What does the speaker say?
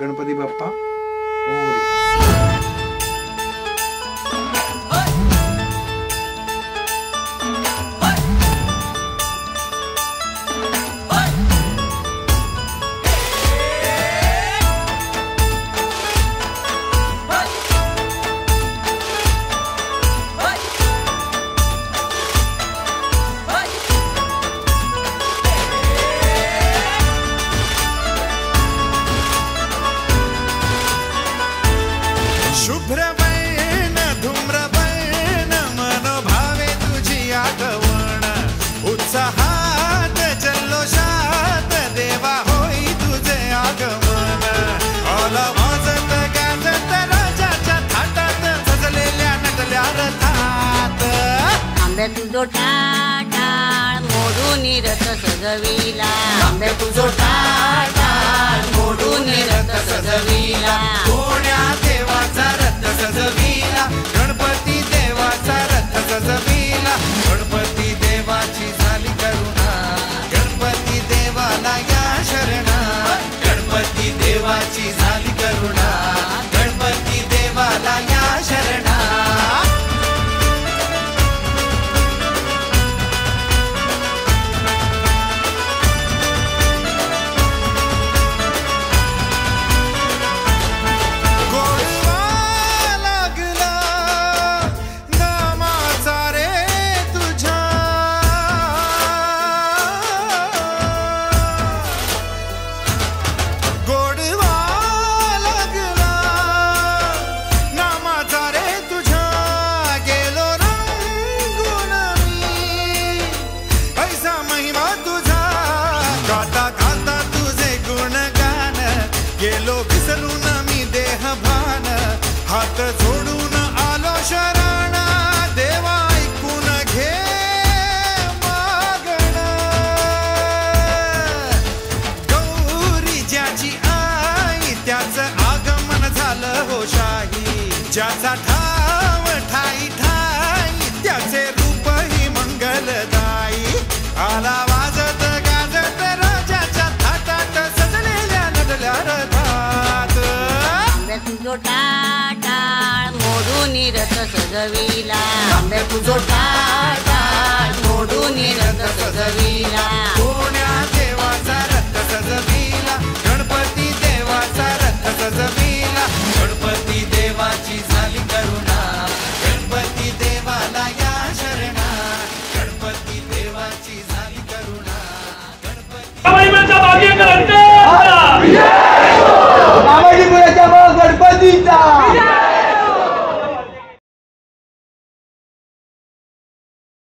गणपती बाप्पा मोरया. शुभ्रवर्ण धूम्रवर्ण मनोभावे तुझी आगवण उत्साहात जल्लोषात देवा होई तुझे आगमन आला वाजत गाजत राजाच्या थाटात सजलेल्या नटल्या रथात आंबे तुझो टाळ मोडून रथ सजविला आंबे तुझो टाळ मोडून रथ सजविला कोण्या देवाचा रथ सजविला गणपती देवाचा रथ सजविला गणपती देवाची झाली करुणा गणपती देवाला या शरणा गणपती देवाची झाली करुणा गणपती देवाला या शरणा गेलो विसरून मी देह भान हात जोडून आलो शरण देवा ऐकून घे मागण गौरी ज्याची आई त्याचं आगमन झालं हो शाही ज्याचा ठाव ठाई ठाई त्याचे रूप ही मंगलदायी आला वाजत गाजत राजाच्या थाटात सजलेल्या नटल्या रथात आंबे तुझो टाळ मोडून रथ सजविला आंबे तुझो टाळ मोडून रथ सजविला कोण्या देवाचा रथ सजविला